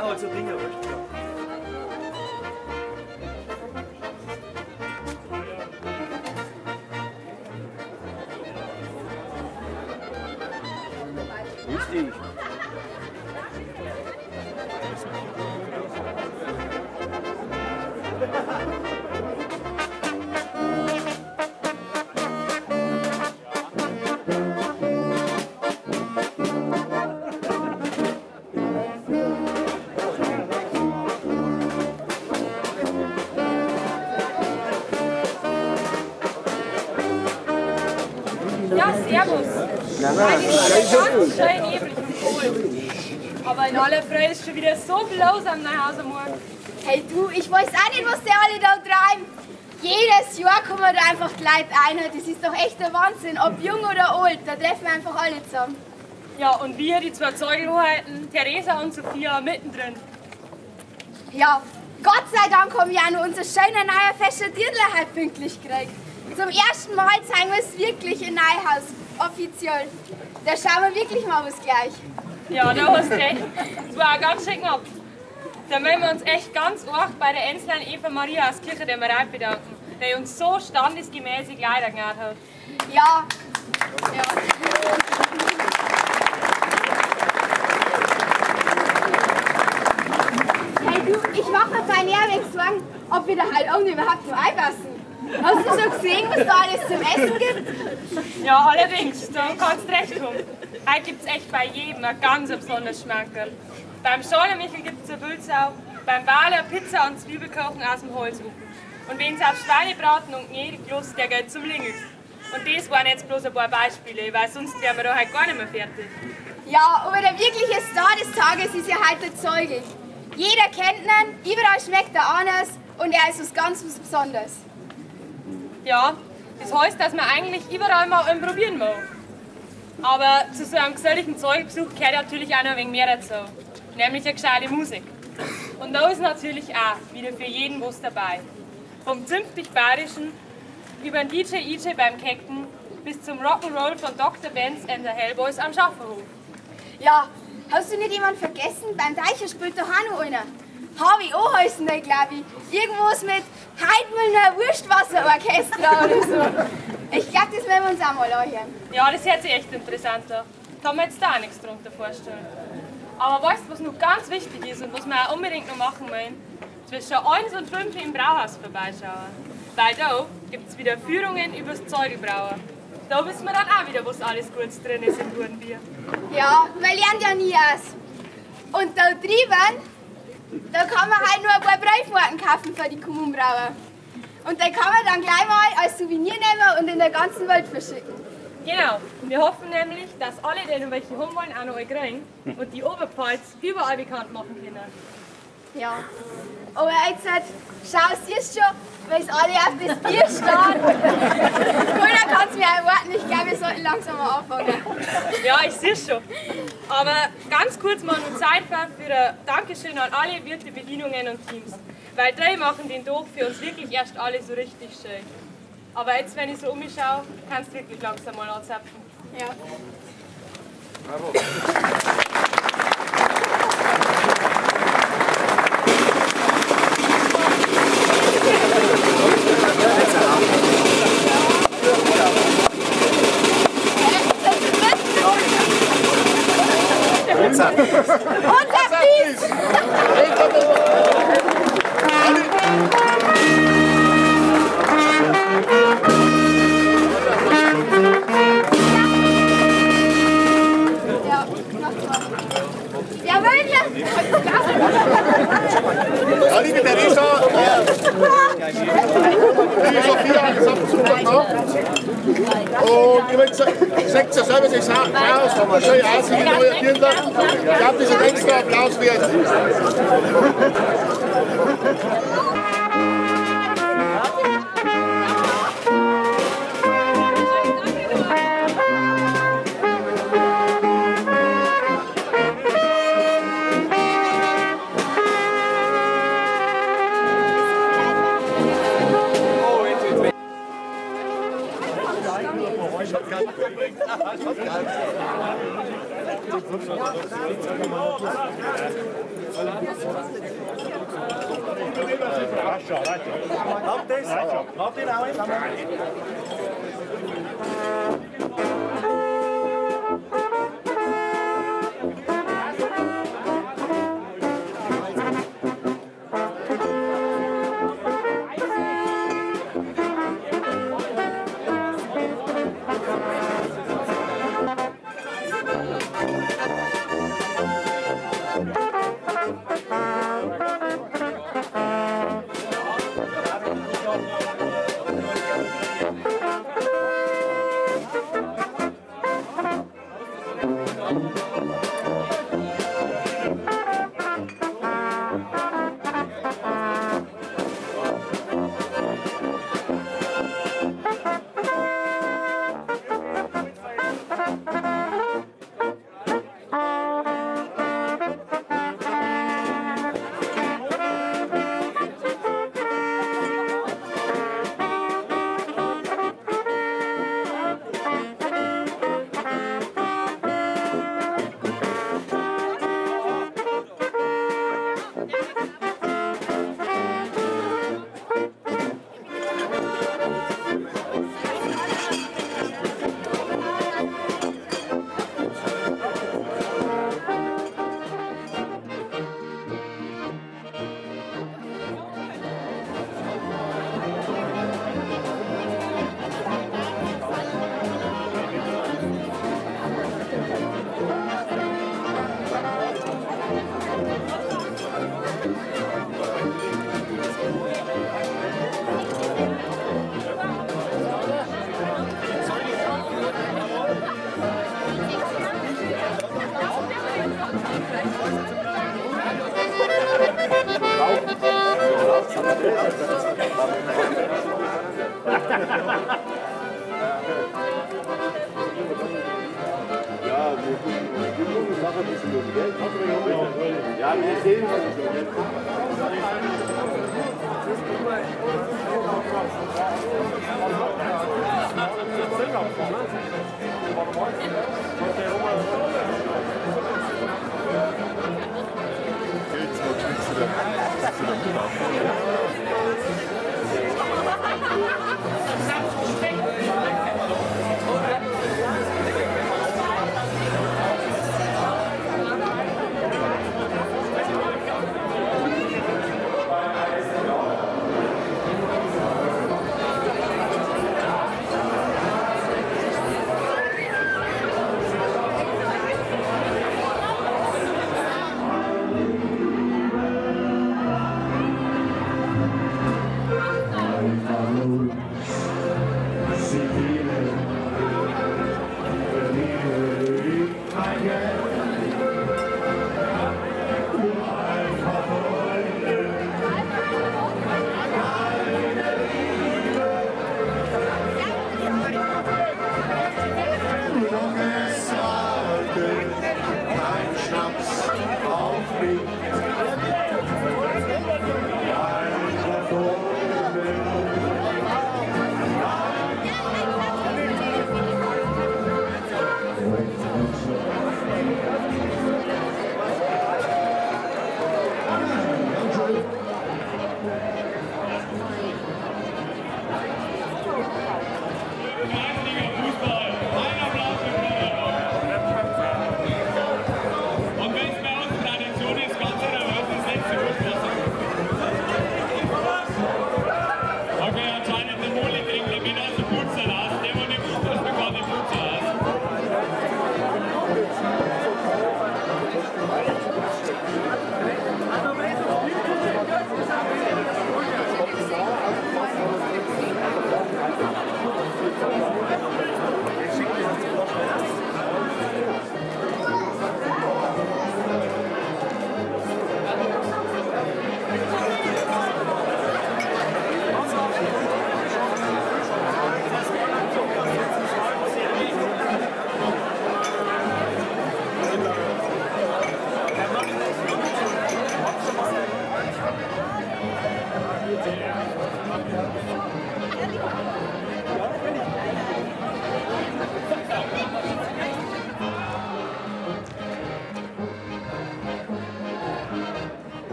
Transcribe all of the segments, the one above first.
auch halt so Dinge. Richtig. Ja, servus. Nein, ist ganz schön neblig und cool. Aber in aller Freude ist schon wieder so viel los am Neuhausermorgen. Hey du, ich weiß auch nicht, was die alle da treiben. Jedes Jahr kommen da einfach die Leute ein. Das ist doch echt der Wahnsinn. Ob jung oder alt, da treffen wir einfach alle zusammen. Ja, und wir, die zwei Zeugelhoheiten, Theresa und Sophia, mittendrin. Ja, Gott sei Dank haben wir auch noch unser schöner neuer fester Dirndl halt pünktlich gekriegt. Zum ersten Mal zeigen wir es wirklich in Neuhaus, offiziell. Da schauen wir wirklich mal was gleich. Ja, da hast du recht. Das war auch ganz schön knapp. Da möchten wir uns echt ganz arg bei der Enslein Eva Maria aus Kirche der Marei bedanken, die uns so standesgemäßig Kleider genäht hat. Ja. Hey du, ich mache mir fein wegen Sorgen, ob wir da halt auch überhaupt noch einpassen. Hast du schon gesehen, was da alles zum Essen gibt? Ja, allerdings, da kannst du recht haben. Heute gibt es echt bei jedem ein ganz besonderes Schmankerl. Beim Schornemichel gibt es eine Wülsau, beim Wale Pizza und Zwiebelkochen aus dem Holzofen. Und wenn es auf Schweinebraten und gnädig Lust, der geht zum Lingel. Und das waren jetzt bloß ein paar Beispiele, weil sonst wären wir da heute gar nicht mehr fertig. Ja, aber der wirkliche Star des Tages ist ja heute der Zeugel. Jeder kennt ihn, überall schmeckt er anders und er ist was ganz Besonderes. Ja, das heißt, dass man eigentlich überall mal einen probieren mag. Aber zu so einem geselligen Zeugelbesuch gehört natürlich auch noch ein wenig mehr dazu. Nämlich eine gescheite Musik. Und da ist natürlich auch wieder für jeden was dabei. Vom zünftig Bayerischen über den DJ EJ beim Kecken bis zum Rock'n'Roll von Dr. Benz and the Hellboys am Schafferhof. Ja, hast du nicht jemanden vergessen? Beim Deicher spielt doch auch noch einer. HWO heißen die, glaube ich. Irgendwas mit Heidmüllner Wurstwasserorchester oder so. Ich glaube, das werden wir uns auch mal anhören. Ja, das hört sich echt interessant an. Kann man jetzt da auch nichts drunter vorstellen. Aber weißt du, was noch ganz wichtig ist und was wir auch unbedingt noch machen wollen? Zwischen 1 und 5 im Brauhaus vorbeischauen. Weil da gibt es wieder Führungen über das Zeugelbrauen. Da wissen wir dann auch wieder, was alles Gutes drin ist im guten Bier. Ja, man lernt ja nie aus. Und da drüben, da kann man halt nur ein paar Briefmarken kaufen für die Kommunbrauer. Und die kann man dann gleich mal als Souvenir nehmen und in der ganzen Welt verschicken. Genau. Wir hoffen nämlich, dass alle, die noch welche haben wollen, auch noch kriegen und die Oberpfalz überall bekannt machen können. Ja. Aber jetzt schau, siehst du schon, weil es alle auf das Bier stehen. Keiner kann es mir erwarten. Ich glaube, wir sollten langsam mal anfangen. Ja, ich sehe schon. Aber ganz kurz mal noch Zeit für ein Dankeschön an alle Wirte, Bedienungen und Teams. Weil die machen den Tag für uns wirklich erst alle so richtig schön. Aber jetzt, wenn ich so umschaue, kannst du wirklich langsam mal anzapfen. Ja. Bravo. Unser Biest! Ja, wirklich? Ja, liebe Theresa, die Sophia hat gesagt, super gemacht. Und ich meine, sagt ja selber, das Haus schön aussieht, die neue Dirndl. Ich glaube, das ist ein extra Applaus wert. Habt ihr auch immer? Ja, wir gucken nachher ein bisschen durch, gell? Ja, wir sehen es schon, gell?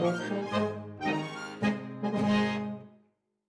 Musik